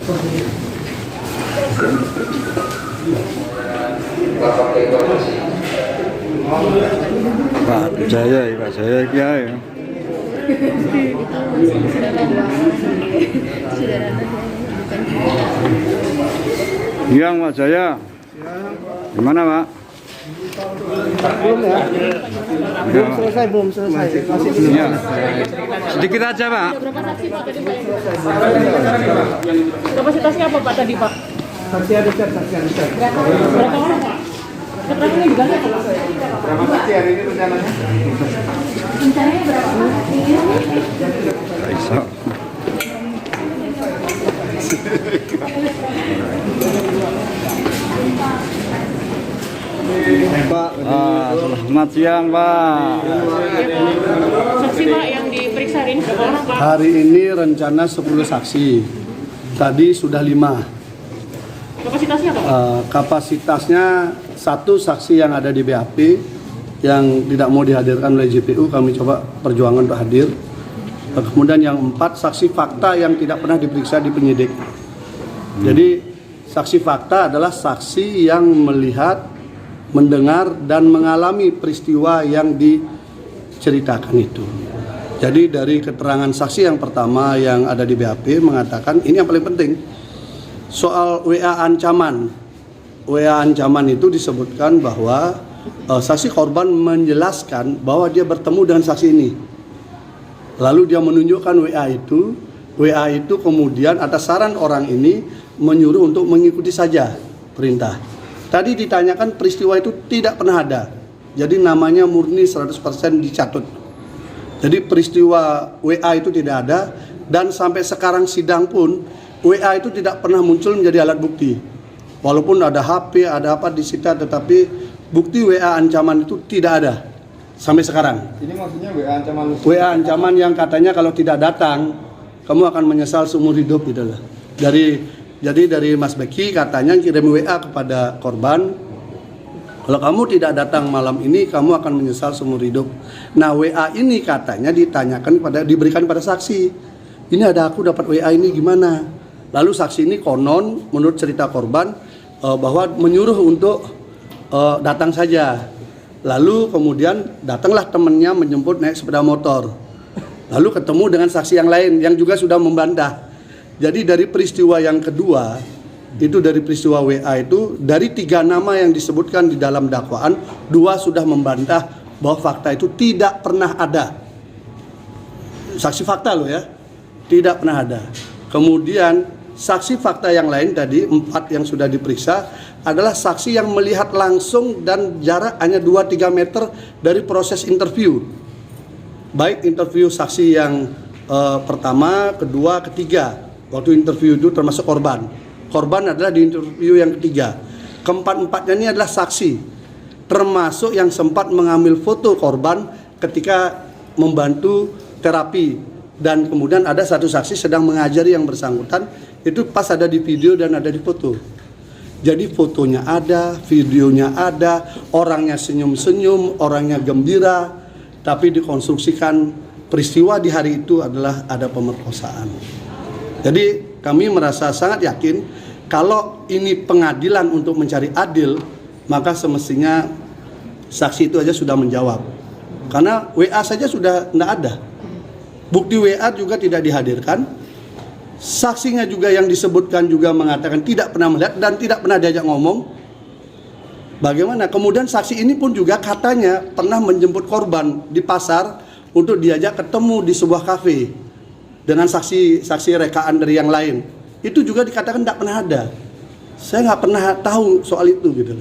Pak Jaya, Pak Jaya ya. Yang Pak Jaya. Gimana Pak? Belum ya? Belum selesai. Masih belum. Ya. Sedikit aja Pak. Berapa saksi Pak tadi Pak? Kapasitasnya apa Pak tadi Pak? Saksi ada chat. Berapa orang Pak? Keterangannya diganti apa Pak? Berapa saksi hari ini rencananya? Rencananya berapa Pak? Bisa. Pak, Selamat siang Pak. Saksi Pak yang diperiksa hari ini berapa orang Pak? hari ini rencana 10 saksi. Tadi sudah 5. Kapasitasnya apa Pak? Kapasitasnya 1 saksi yang ada di BAP yang tidak mau dihadirkan oleh JPU, kami coba perjuangan untuk hadir. Kemudian yang 4 saksi fakta yang tidak pernah diperiksa di penyidik. Jadi saksi fakta adalah saksi yang melihat, mendengar dan mengalami peristiwa yang diceritakan itu. Jadi dari keterangan saksi yang pertama yang ada di BAP mengatakan, ini yang paling penting, soal WA ancaman. WA ancaman itu disebutkan bahwa saksi korban menjelaskan bahwa dia bertemu dengan saksi ini. Lalu dia menunjukkan WA itu kemudian atas saran orang ini menyuruh untuk mengikuti saja perintah. Tadi ditanyakan peristiwa itu tidak pernah ada. Jadi namanya murni 100% dicatut. Jadi peristiwa WA itu tidak ada dan sampai sekarang sidang pun WA itu tidak pernah muncul menjadi alat bukti. Walaupun ada HP, ada apa disita, tetapi bukti WA ancaman itu tidak ada sampai sekarang. Ini maksudnya WA ancaman? WA ancaman yang katanya kalau tidak datang kamu akan menyesal seumur hidup gitu lah. Jadi dari Mas Beki katanya kirim WA kepada korban, kalau kamu tidak datang malam ini kamu akan menyesal seumur hidup. Nah WA ini katanya diberikan pada saksi. Ini ada aku dapat WA ini gimana? Lalu saksi ini konon menurut cerita korban bahwa menyuruh untuk datang saja. Lalu kemudian datanglah temannya menjemput naik sepeda motor. Lalu ketemu dengan saksi yang lain yang juga sudah membantah. Jadi dari peristiwa yang kedua, itu dari peristiwa WA itu, dari 3 nama yang disebutkan di dalam dakwaan, 2 sudah membantah bahwa fakta itu tidak pernah ada. Saksi fakta loh ya, tidak pernah ada. Kemudian saksi fakta yang lain tadi, 4 yang sudah diperiksa, adalah saksi yang melihat langsung dan jarak hanya 2-3 meter dari proses interview. Baik interview saksi yang pertama, kedua, ketiga. Waktu interview itu termasuk korban. Korban adalah di interview yang ketiga. Keempat-empatnya ini adalah saksi, termasuk yang sempat mengambil foto korban ketika membantu terapi. Dan kemudian ada 1 saksi sedang mengajari yang bersangkutan, itu pas ada di video dan ada di foto. Jadi fotonya ada, videonya ada, orangnya senyum-senyum, orangnya gembira, tapi dikonstruksikan peristiwa di hari itu adalah ada pemerkosaan. Jadi kami merasa sangat yakin kalau ini pengadilan untuk mencari adil, maka semestinya saksi itu aja sudah menjawab. Karena WA saja sudah tidak ada. Bukti WA juga tidak dihadirkan. Saksinya juga yang disebutkan juga mengatakan tidak pernah melihat dan tidak pernah diajak ngomong. Bagaimana? Kemudian saksi ini pun juga katanya pernah menjemput korban di pasar untuk diajak ketemu di sebuah kafe dengan saksi rekaan dari yang lain. Itu juga dikatakan tidak pernah ada. Saya nggak pernah tahu soal itu gitu.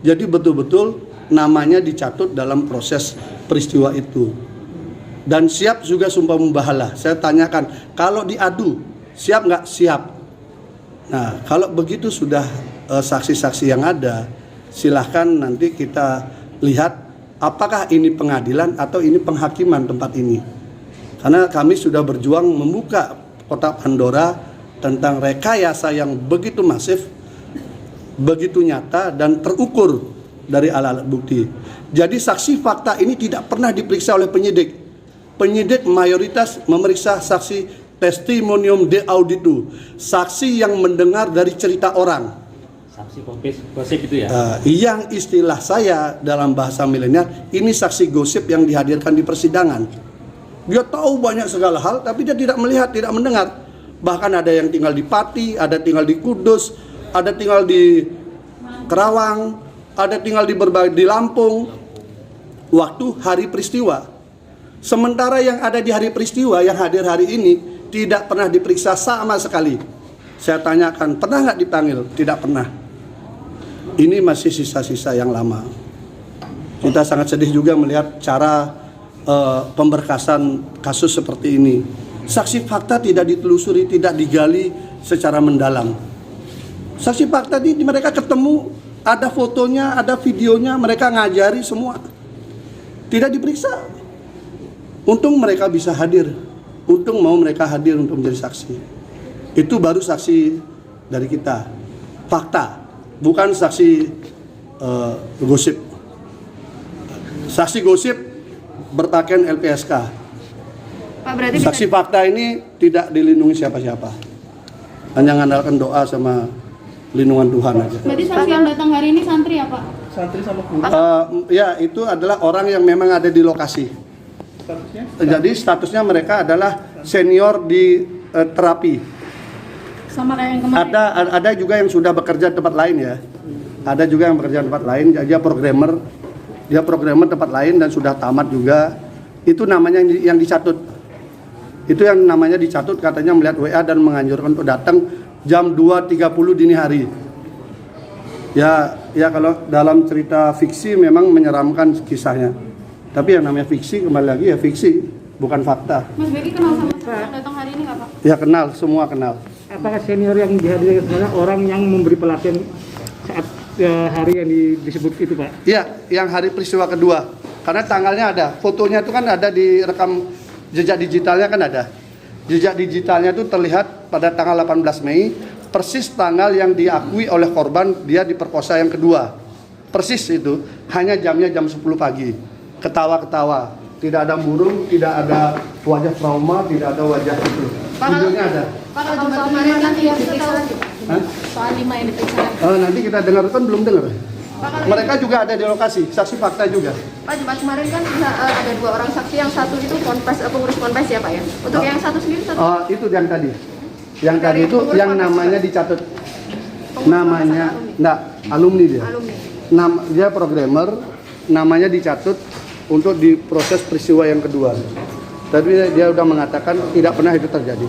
Jadi betul-betul namanya dicatut dalam proses peristiwa itu. Dan siap juga sumpah membahala. Saya tanyakan, kalau diadu siap nggak? Siap. Nah kalau begitu sudah saksi-saksi yang ada, silahkan nanti kita lihat apakah ini pengadilan atau ini penghakiman tempat ini. Karena kami sudah berjuang membuka kotak Pandora tentang rekayasa yang begitu masif, begitu nyata dan terukur dari alat-alat bukti. Jadi saksi fakta ini tidak pernah diperiksa oleh penyidik. Penyidik mayoritas memeriksa saksi testimonium de auditu, saksi yang mendengar dari cerita orang. Saksi gosip itu ya? Yang istilah saya dalam bahasa milenial, ini saksi gosip yang dihadirkan di persidangan. Dia tahu banyak segala hal, tapi dia tidak melihat, tidak mendengar. Bahkan ada yang tinggal di Pati, ada tinggal di Kudus, ada tinggal di Kerawang, ada tinggal di Lampung, waktu hari peristiwa. Sementara yang ada di hari peristiwa, yang hadir hari ini, tidak pernah diperiksa sama sekali. Saya tanyakan, pernah nggak dipanggil? Tidak pernah. Ini masih sisa-sisa yang lama. Kita sangat sedih juga melihat cara pemberkasan kasus seperti ini. Saksi fakta tidak ditelusuri, tidak digali secara mendalam. Saksi fakta ini mereka ketemu, ada fotonya, ada videonya, mereka ngajari semua. Tidak diperiksa. Untung mereka bisa hadir. Untung mau mereka hadir untuk menjadi saksi. Itu baru saksi dari kita. Fakta. Bukan saksi gosip. Saksi gosip berpakaian LPSK. Pak, berarti Saksi fakta ini tidak dilindungi siapa-siapa. Hanya mengandalkan doa sama lindungan Tuhan aja. Berarti saksi yang datang hari ini santri ya Pak? Ya, itu adalah orang yang memang ada di lokasi. Jadi statusnya mereka adalah senior di terapi. Sama kayak yang kemarin. Ada juga yang sudah bekerja di tempat lain ya. Ada juga yang bekerja di tempat lain. Dia programmer tempat lain dan sudah tamat juga. Itu namanya yang dicatut. Itu yang namanya dicatut, katanya melihat WA dan menganjurkan untuk datang jam 2.30 dini hari. Ya kalau dalam cerita fiksi memang menyeramkan kisahnya. Tapi yang namanya fiksi, kembali lagi ya fiksi, bukan fakta. Mas Beki kenal sama saksi yang datang hari ini nggak Pak? Ya kenal, semua kenal. Apakah senior yang dihadirkan sebenarnya orang yang memberi pelatihan saat hari yang disebut itu Pak? Iya, yang hari peristiwa kedua. Karena tanggalnya ada, fotonya itu kan ada di rekam jejak digitalnya kan ada. Jejak digitalnya itu terlihat pada tanggal 18 Mei, persis tanggal yang diakui oleh korban dia diperkosa yang kedua. Persis itu, hanya jamnya jam 10 pagi. Ketawa-ketawa, tidak ada murung, tidak ada wajah trauma, tidak ada wajah itu. Videonya ada. Pak, kalau Jumat kemarin kan yang diperiksa soal 5 yang diperiksa. Nanti kita dengar, kan belum dengar. Pak, kalau Mereka juga ada di lokasi, saksi fakta juga. Pak, Jumat kemarin kan ada 2 orang saksi, yang satu itu pengurus ponpes ya Pak ya. Untuk yang satu sendiri Itu yang tadi. Yang tadi itu yang namanya dicatut. Namanya enggak, alumni dia. Dia programmer, namanya dicatut untuk diproses peristiwa yang kedua. Tapi dia udah mengatakan tidak pernah itu terjadi.